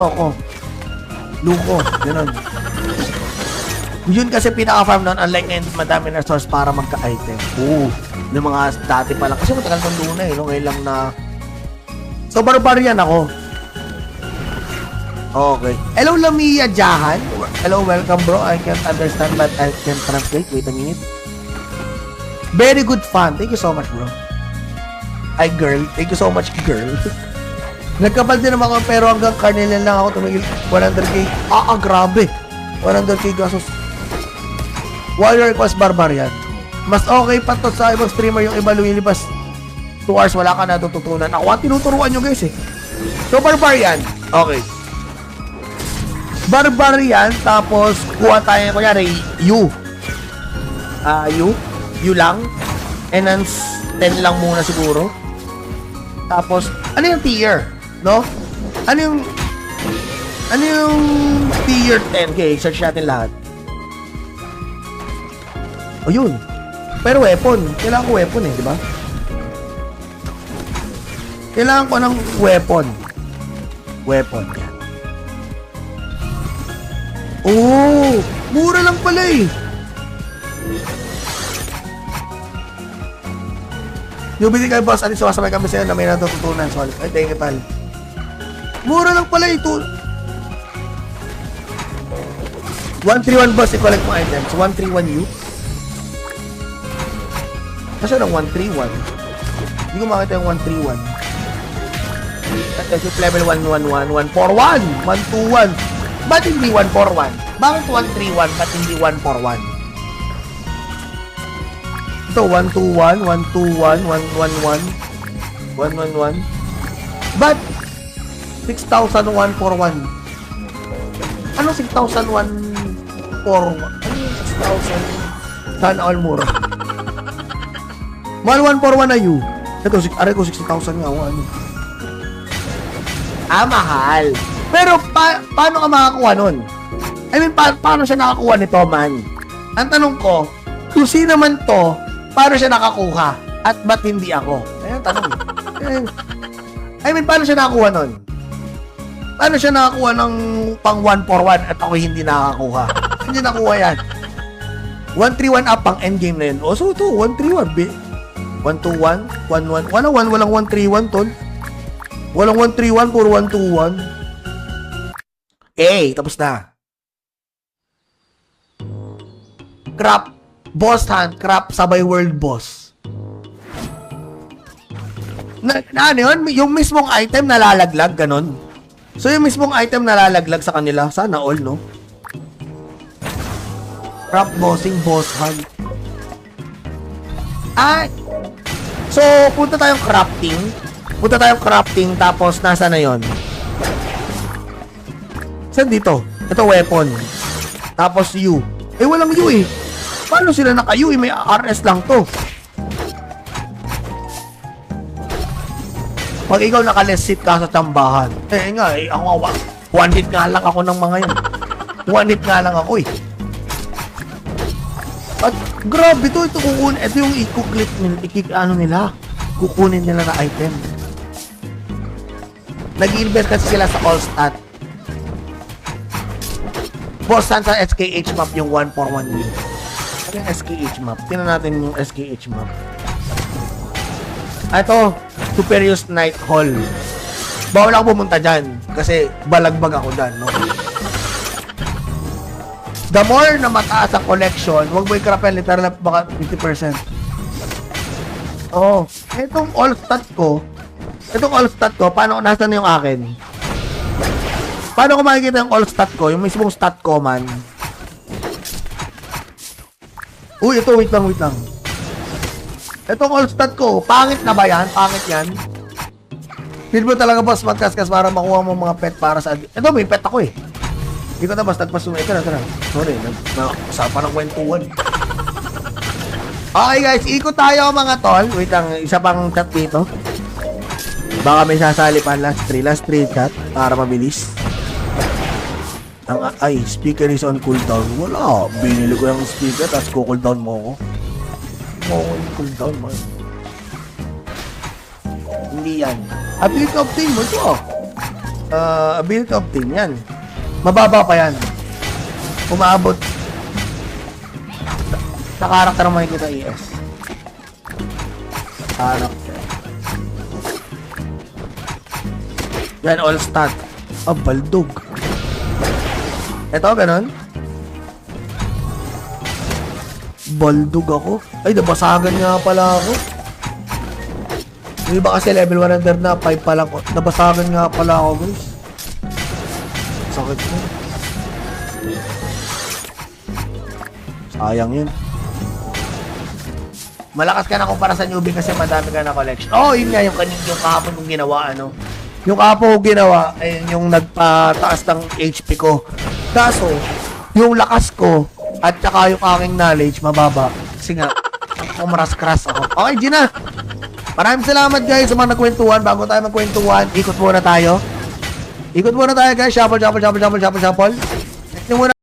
Ako. Luko. Ganun. Yun kasi pinaka-farm nun, unlike ngayon, madami na source para magka-item. Oo. Yung mga dati pa lang. Kasi matagal nang luna eh, no? Ngayon lang na... So, barbarian ako. Okay. Hello, Lamia Jahan. Hello, welcome bro. I can't understand but I can translate. Wait a minute. Very good fun. Thank you so much, bro. Ay, girl. Thank you so much, girl. Nagkapal din naman ako, pero hanggang karnilan lang ako tumigil. 100k. Grabe. 100k gasos. Warrior equals barbarian. Mas okay pa to sa ibang streamer, yung iba lumilipas 2 hours, wala ka natututunan. Ako ang tinuturuan nyo guys eh. So, barbarian. Okay. Barbarian, tapos kuha tayo, kunyari, U. U lang. Enhance 10 lang muna siguro. Tapos, ano yung tier? No? Ano yung tier 10? Okay, search natin lahat. O yun. Pero weapon. Kailangan ko weapon eh, di ba? Kailangan ko ng weapon. Weapon, yan. Oh! Mura lang pala eh. Yung binigay kay boss, alis sumasabay kami sa'yo na may natututunan. Solid. Ay, thank you, pal. Mura lang pala ito. 131 boss, i-collect mo items. 131U. Kasi ng 131. Hindi ko makita yung 131. At if level 111, 141, 121. Ba't hindi 141? Bakit 131? Ba't hindi 141? Ito, 121, 121, 111, 111. Ba't 6,141? Ano 6,141? Ano yung 6,000? Sana all mura. Mahal 141 na you. Ito, aray ko 60,000 nga. Ano? Mahal. Pero, paano ka makakuha nun? I mean, paano siya nakakuha nito, man? Ang tanong ko, kung sino man to, paano siya nakakuha? At ba't hindi ako? Ayan, tanong. I mean, paano siya nakakuha nun? Paano siya nakakuha ng pang 141 at ako hindi nakakuha? Hindi nakuha yan. 131 up pang endgame na yun. O, so ito, 131. 121, 11. Walang 131, tol. Walang 131, puro 121. Tapos na. Crap. Boss hunt, crap, sabay world boss. Ano yun? Yung mismong item nalalaglag, ganon. So, yung mismong item nalalaglag sa kanila. Sana all, no? Crap bossing, boss hunt. So, punta tayong crafting. Tapos, nasa na yon? Saan dito? Ito, weapon. Tapos, U. Walang U eh. Paano sila naka-U? May RS lang to. Pag ikaw naka-less-sit ka sa tambahan. Ako one hit nga lang ako ng mga yan. One hit nga lang ako eh. At grabe to, ito kukunin. Ito yung i-click nila. Kukunin nila na item. Nag-invest kasi sila sa all-stat. Boss, saan sa SKH map yung 141 wheel? Ano yung SKH map? Tingnan natin yung SKH map. Ito, Superior's Night Hall. Bawal ako pumunta dyan. Kasi balagbag ako dyan, no? The more na mataas ang collection, huwag mo i-crapel, literal na baka 50%. Oh, itong all-stat ko, paano, nasan na yung akin? Paano ko makikita yung all-stat ko? Yung mismong stat ko, man. Uy, ito, wait lang. Itong all-stat ko, pangit na ba yan? Pangit yan? Feel mo talaga, boss, magkaskas para makuha mo mga pet para sa... Ito, may pet ako eh. Hindi ko na basta nagpasumay. Ito na. Sorry, nag-usapan ng kwentuhan. Okay guys, ikot tayo mga tol. Wait lang, isa pang chat dito. Baka may sasali pa last 3 chat para mabilis. Speaker is on cooldown. Wala, binili ko yung speaker tapos cooldown mo ako. Cooldown man. Hindi yan. Ability obtain mo ito. ability of 10 yan. Mababa pa yan. Umaabot sa karakter mo makikita ES. Karakter. Yan, all stat. Baldog. Ito, ganun. Baldog ako. Ay, nabasagan nga pala ako. Yung iba kasi level 100 na, 5 pa lang. Nabasagan nga pala ako, guys. Sakit mo. Sayang yun. Malakas ka na kumpara sa newbie kasi madami ka na collection. Oh, yun nga yung kahapon kong ginawa, ano. Yung kahapon kong ginawa, ay yung nagpataas ng HP ko. Kaso, yung lakas ko, at saka yung aking knowledge, mababa. Kasi nga, umaras-crash ako. Okay, Gina. Maraming salamat guys sa mga nagkwentuhan. Bago tayo magkwentuhan, ikot muna tayo. Ikot muna tayo guys. Shuffle. Next muna.